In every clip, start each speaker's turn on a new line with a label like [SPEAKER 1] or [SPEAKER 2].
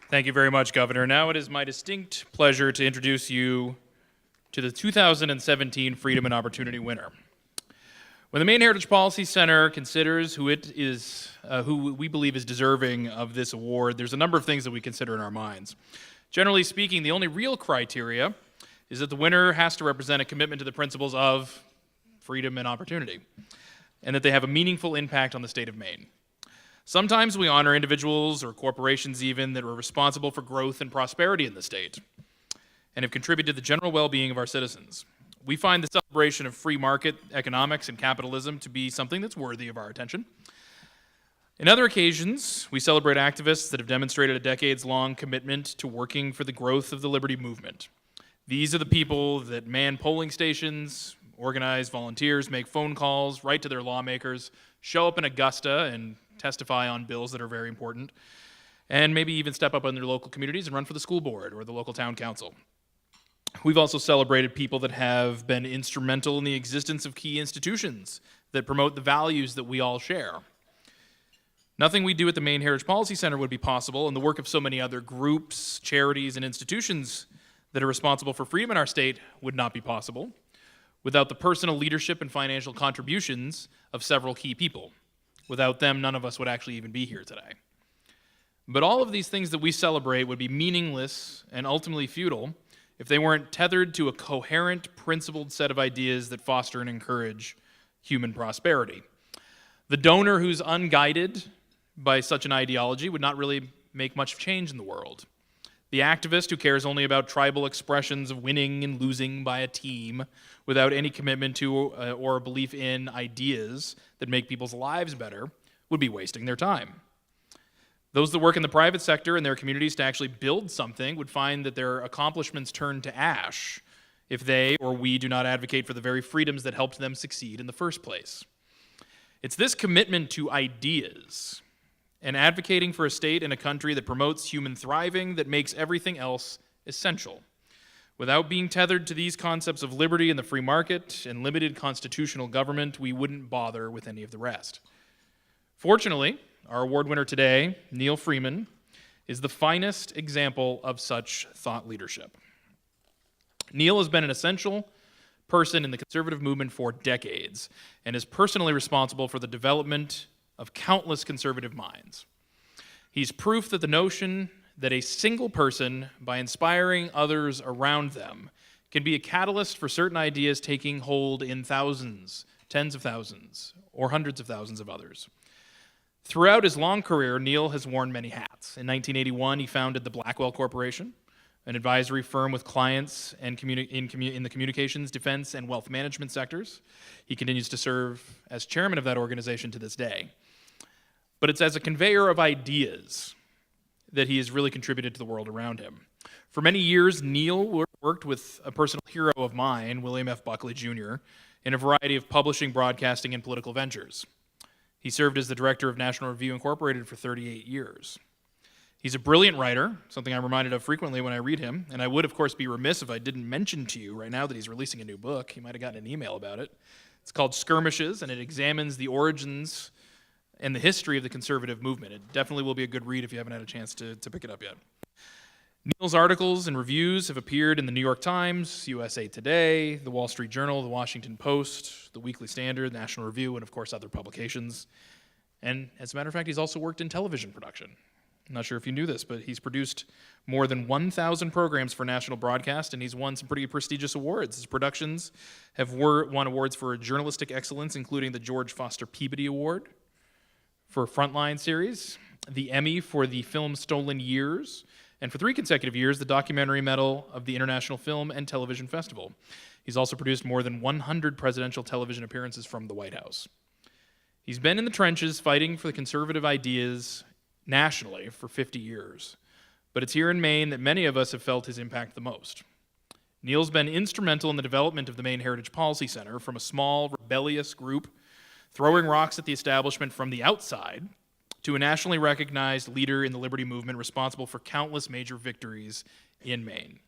[SPEAKER 1] Thank you very much, Governor. Now it is my distinct pleasure to introduce you to the 2017 Freedom and Opportunity winner. When the Maine Heritage Policy Center considers who we believe is deserving of this award, there's a number of things that we consider in our minds. Generally speaking, the only real criteria is that the winner has to represent a commitment to the principles of freedom and opportunity, and that they have a meaningful impact on the state of Maine. Sometimes we honor individuals or corporations even that are responsible for growth and prosperity in the state and have contributed to the general well-being of our citizens. We find the celebration of free market economics and capitalism to be something that's worthy of our attention. In other occasions, we celebrate activists that have demonstrated a decades-long commitment to working for the growth of the liberty movement. These are the people that man polling stations, organize volunteers, make phone calls, write to their lawmakers, show up in Augusta and testify on bills that are very important, and maybe even step up in their local communities and run for the school board or the local town council. We've also celebrated people that have been instrumental in the existence of key institutions that promote the values that we all share. Nothing we do at the Maine Heritage Policy Center would be possible, and the work of so many other groups, charities, and institutions that are responsible for freedom in our state would not be possible without the personal leadership and financial contributions of several key people. Without them, none of us would actually even be here today. But all of these things that we celebrate would be meaningless and ultimately futile if they weren't tethered to a coherent, principled set of ideas that foster and encourage human prosperity. The donor who's unguided by such an ideology would not really make much change in the world. The activist who cares only about tribal expressions of winning and losing by a team without any commitment to or belief in ideas that make people's lives better would be wasting their time. Those that work in the private sector in their communities to actually build something would find that their accomplishments turn to ash if they or we do not advocate for the very freedoms that helped them succeed in the first place. It's this commitment to ideas and advocating for a state and a country that promotes human thriving that makes everything else essential. Without being tethered to these concepts of liberty and the free market and limited constitutional government, we wouldn't bother with any of the rest. Fortunately, our award winner today, Neal Freeman, is the finest example of such thought leadership. Neal has been an essential person in the conservative movement for decades and is personally responsible for the development of countless conservative minds. He's proof that the notion that a single person, by inspiring others around them, can be a catalyst for certain ideas taking hold in thousands, tens of thousands, or hundreds of thousands of others. Throughout his long career, Neal has worn many hats. In 1981, he founded the Blackwell Corporation, an advisory firm with clients and in the communications, defense, and wealth management sectors. He continues to serve as chairman of that organization to this day. But it's as a conveyor of ideas that he has really contributed to the world around him. For many years, Neal worked with a personal hero of mine, William F. Buckley, Jr., in a variety of publishing, broadcasting, and political ventures. He served as the director of National Review Incorporated for 38 years. He's a brilliant writer, something I'm reminded of frequently when I read him, and I would, of course, be remiss if I didn't mention to you right now that he's releasing a new book. You might have gotten an email about it. It's called Skirmishes, and it examines the origins and the history of the conservative movement. It definitely will be a good read if you haven't had a chance to pick it up yet. Neal's articles and reviews have appeared in the New York Times, USA Today, the Wall Street Journal, the Washington Post, the Weekly Standard, National Review, and of course other publications. And as a matter of fact, he's also worked in television production. I'm not sure if you knew this, but he's produced more than 1,000 programs for national broadcast, and he's won some pretty prestigious awards. His productions have won awards for journalistic excellence, including the George Foster Peabody Award for Frontline series, the Emmy for the film Stolen Years, and for 3 consecutive years, the Documentary Medal of the International Film and Television Festival. He's also produced more than 100 presidential television appearances from the White House. He's been in the trenches fighting for the conservative ideas nationally for 50 years, but it's here in Maine that many of us have felt his impact the most. Neal's been instrumental in the development of the Maine Heritage Policy Center from a small, rebellious group throwing rocks at the establishment from the outside to a nationally recognized leader in the liberty movement responsible for countless major victories in Maine.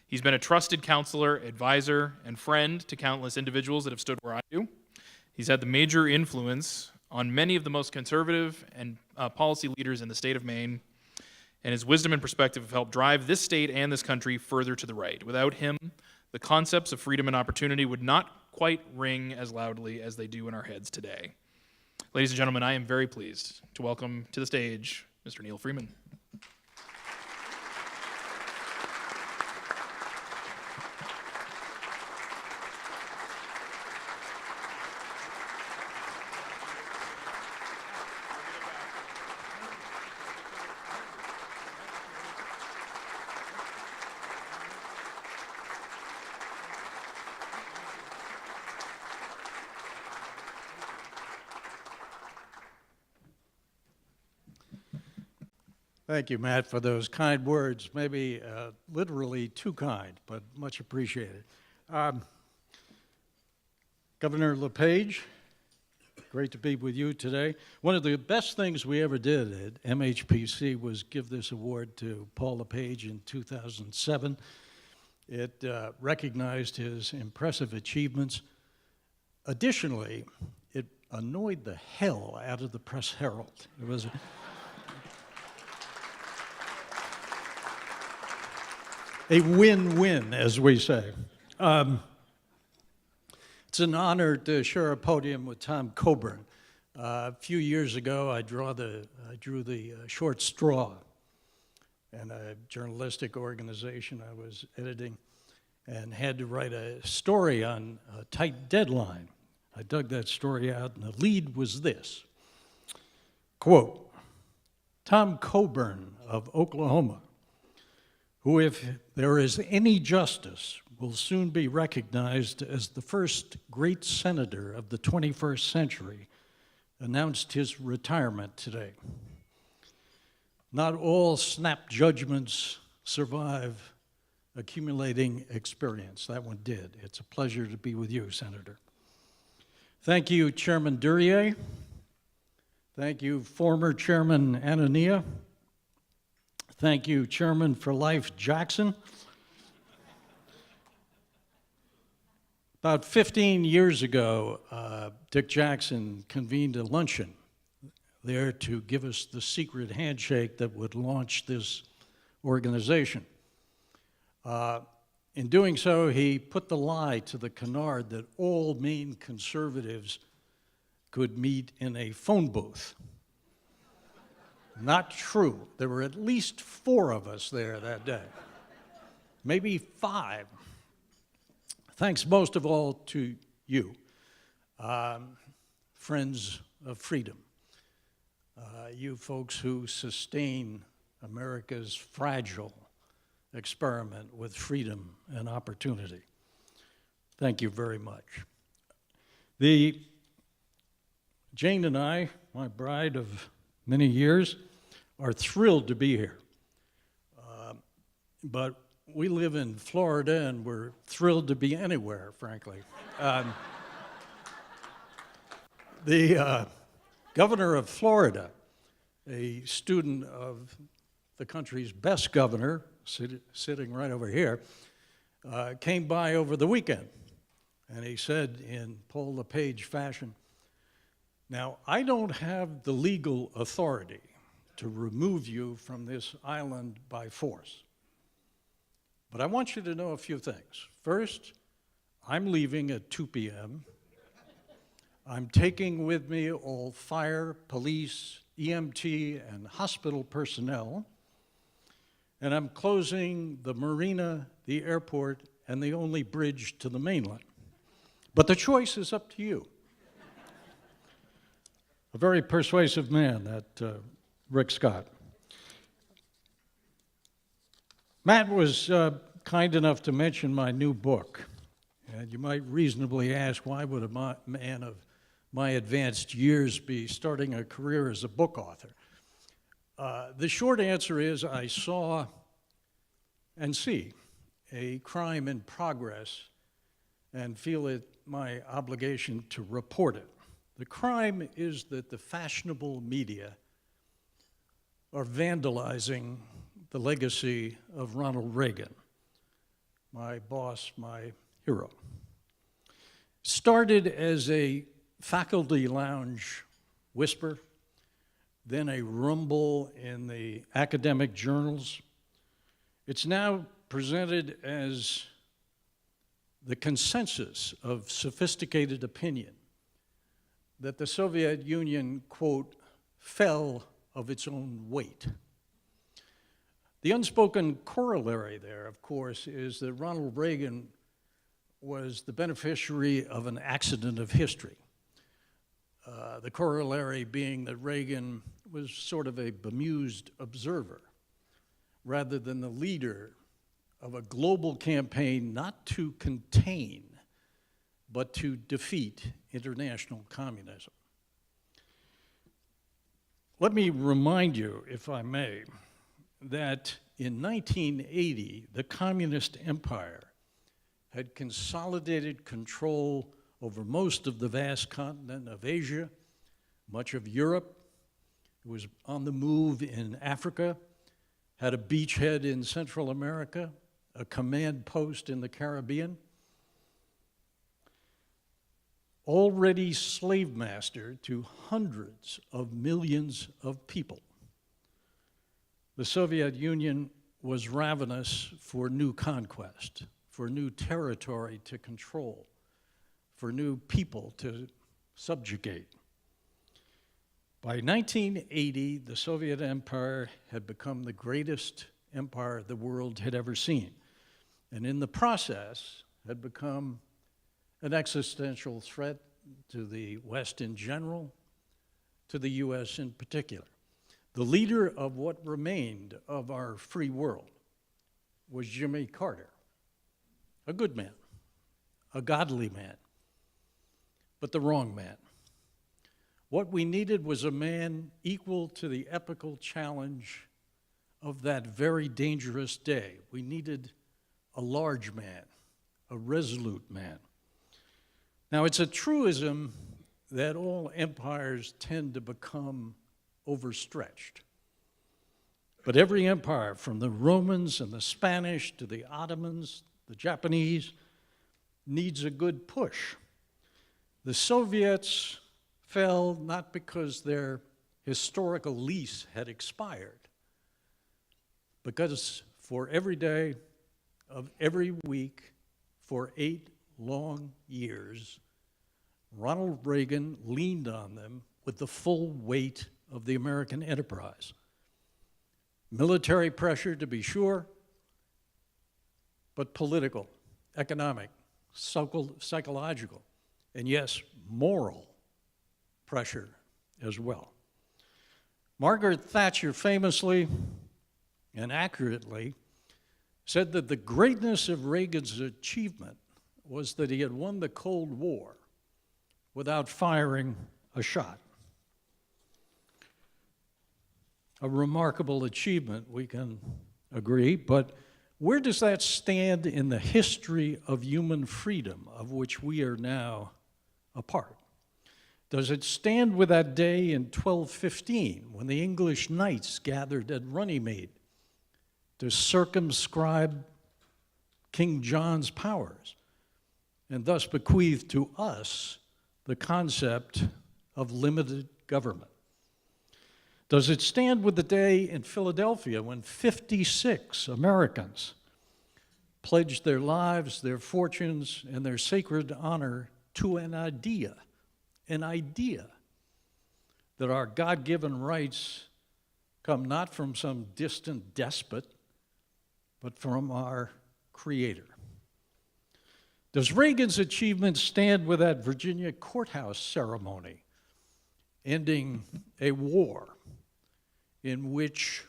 [SPEAKER 1] He's been a trusted counselor, advisor, and friend to countless individuals that have stood where I do. He's had the major influence on many of the most conservative and policy leaders in the state of Maine, and his wisdom and perspective have helped drive this state and this country further to the right. Without him, the concepts of freedom and opportunity would not quite ring as loudly as they do in our heads today. Ladies and gentlemen, I am very pleased to welcome to the stage Mr. Neal Freeman.
[SPEAKER 2] Thank you, Matt, for those kind words. Maybe literally too kind, but much appreciated. Governor LePage, great to be with you today. One of the best things we ever did at MHPC was give this award to Paul LePage in 2007. It recognized his impressive achievements. Additionally, it annoyed the hell out of the Press-Herald. It was a win-win, as we say. It's an honor to share a podium with Tom Coburn. A few years ago, I drew the Short Straw, and a journalistic organization I was editing, and had to write a story on a tight deadline. I dug that story out, and the lead was this. Quote, Tom Coburn of Oklahoma, who, if there is any justice, will soon be recognized as the first great senator of the 21st century, announced his retirement today. Not all snap judgments survive accumulating experience. That one did. It's a pleasure to be with you, Senator. Thank you, Chairman Duryea. Thank you, former Chairman Anania. Thank you, Chairman for Life Jackson. About 15 years ago, Dick Jackson convened a luncheon there to give us the secret handshake that would launch this organization. In doing so, he put the lie to the canard that all Maine conservatives could meet in a phone booth. Not true. There were at least 4 of us there that day, maybe 5. Thanks most of all to you, friends of freedom, you folks who sustain America's fragile experiment with freedom and opportunity. Thank you very much. Jane and I, my bride of many years, are thrilled to be here. But we live in Florida, and we're thrilled to be anywhere, frankly. The governor of Florida, a student of the country's best governor, sitting right over here, came by over the weekend, and he said in Paul LePage fashion, now, I don't have the legal authority to remove you from this island by force. But I want you to know a few things. First, I'm leaving at 2 p.m. I'm taking with me all fire, police, EMT, and hospital personnel. And I'm closing the marina, the airport, and the only bridge to the mainland. But the choice is up to you. A very persuasive man, that Rick Scott. Matt was kind enough to mention my new book. And you might reasonably ask, why would a man of my advanced years be starting a career as a book author? The short answer is I saw and see a crime in progress and feel it my obligation to report it. The crime is that the fashionable media are vandalizing the legacy of Ronald Reagan, my boss, my hero. Started as a faculty lounge whisper, then a rumble in the academic journals. It's now presented as the consensus of sophisticated opinion that the Soviet Union, quote, fell of its own weight. The unspoken corollary there, of course, is that Ronald Reagan was the beneficiary of an accident of history. The corollary being that Reagan was sort of a bemused observer rather than the leader of a global campaign not to contain, but to defeat international communism. Let me remind you, if I may, that in 1980, the communist empire had consolidated control over most of the vast continent of Asia, much of Europe. It was on the move in Africa, had a beachhead in Central America, a command post in the Caribbean. Already slave master to hundreds of millions of people, the Soviet Union was ravenous for new conquest, for new territory to control, for new people to subjugate. By 1980, the Soviet Empire had become the greatest empire the world had ever seen, and in the process had become an existential threat to the West in general, to the US in particular. The leader of what remained of our free world was Jimmy Carter, a good man, a godly man, but the wrong man. What we needed was a man equal to the epical challenge of that very dangerous day. We needed a large man, a resolute man. Now, it's a truism that all empires tend to become overstretched. But every empire, from the Romans and the Spanish to the Ottomans, the Japanese, needs a good push. The Soviets fell not because their historical lease had expired, because for every day of every week, for 8 long years, Ronald Reagan leaned on them with the full weight of the American enterprise. Military pressure, to be sure, but political, economic, psychological, and yes, moral pressure as well. Margaret Thatcher famously and accurately said that the greatness of Reagan's achievement was that he had won the Cold War without firing a shot. A remarkable achievement, we can agree, but where does that stand in the history of human freedom of which we are now a part? Does it stand with that day in 1215 when the English knights gathered at Runnymede to circumscribe King John's powers and thus bequeath to us the concept of limited government? Does it stand with the day in Philadelphia when 56 Americans pledged their lives, their fortunes, and their sacred honor to an idea that our God-given rights come not from some distant despot, but from our Creator? Does Reagan's achievement stand with that Virginia courthouse ceremony ending a war in which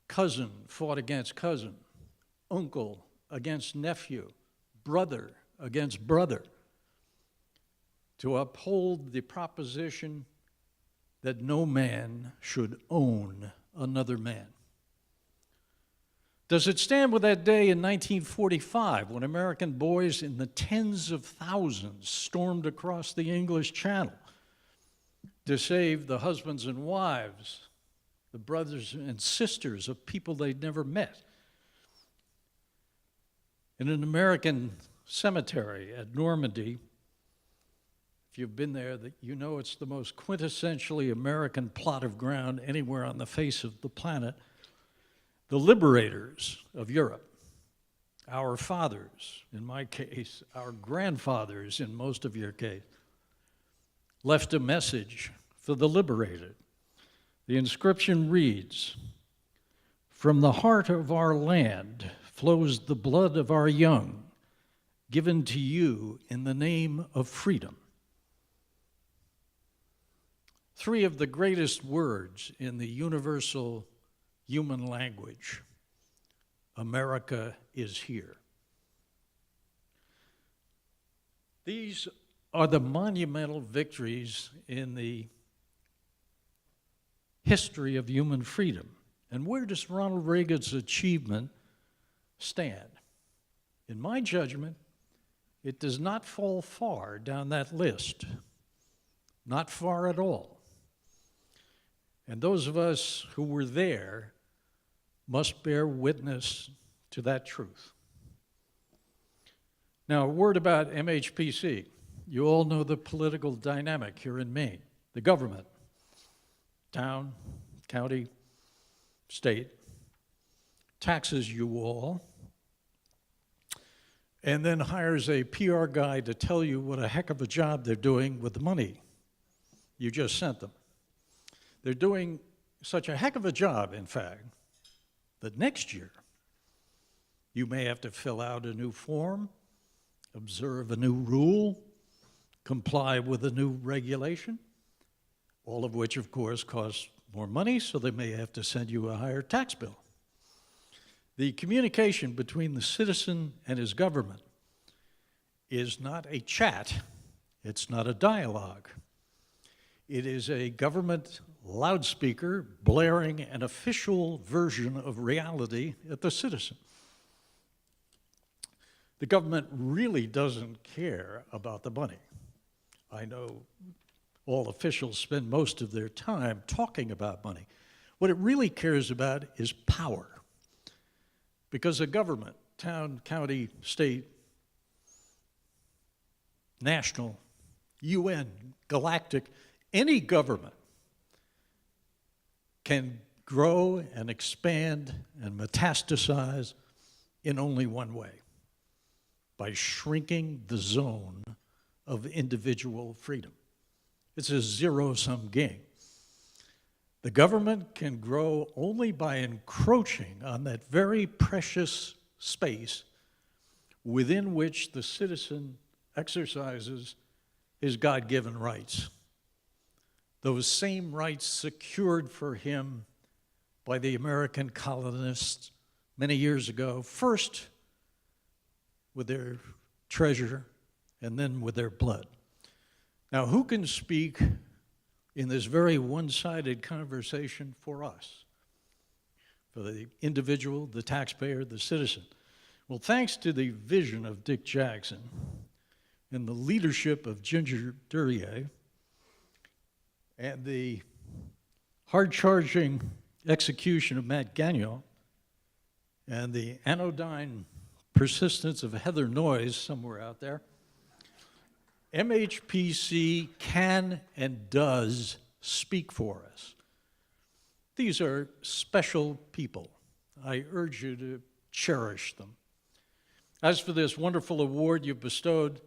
[SPEAKER 2] cousin fought against cousin, uncle against nephew, brother against brother, to uphold the proposition that no man should own another man? Does it stand with that day in 1945 when American boys in the tens of thousands stormed across the English Channel to save the husbands and wives, the brothers and sisters of people they'd never met? In an American cemetery at Normandy, if you've been there, that you know it's the most quintessentially American plot of ground anywhere on the face of the planet. The liberators of Europe, our fathers, in my case, our grandfathers in most of your case, left a message for the liberated. The inscription reads, "From the heart of our land flows the blood of our young, given to you in the name of freedom." Three of the greatest words in the universal human language. America is here. These are the monumental victories in the history of human freedom. And where does Ronald Reagan's achievement stand? In my judgment, it does not fall far down that list. Not far at all. And those of us who were there must bear witness to that truth. Now, a word about MHPC. You all know the political dynamic here in Maine. The government, town, county, state, taxes you all, and then hires a PR guy to tell you what a heck of a job they're doing with the money you just sent them. They're doing such a heck of a job, in fact, that next year you may have to fill out a new form, observe a new rule, comply with a new regulation, all of which, of course, costs more money, so they may have to send you a higher tax bill. The communication between the citizen and his government is not a chat, it's not a dialogue. It is a government loudspeaker blaring an official version of reality at the citizen. The government really doesn't care about the money. I know all officials spend most of their time talking about money. What it really cares about is power. Because a government, town, county, state, national, UN, galactic, any government can grow and expand and metastasize in only one way, by shrinking the zone of individual freedom. It's a zero-sum game. The government can grow only by encroaching on that very precious space within which the citizen exercises his God-given rights. Those same rights secured for him by the American colonists many years ago, first with their treasure and then with their blood. Now, who can speak in this very one-sided conversation for us, for the individual, the taxpayer, the citizen? Well, thanks to the vision of Dick Jackson and the leadership of Ginger Duryea and the hard-charging execution of Matt Gagnon and the anodyne persistence of Heather Noyes somewhere out there, MHPC can and does speak for us. These are special people. I urge you to cherish them. As for this wonderful award you've bestowed,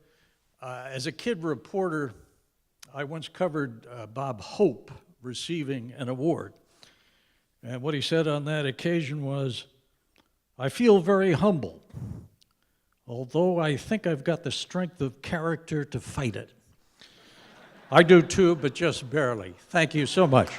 [SPEAKER 2] as a kid reporter, I once covered Bob Hope receiving an award. And what he said on that occasion was, "I feel very humble, although I think I've got the strength of character to fight it." I do too, but just barely. Thank you so much.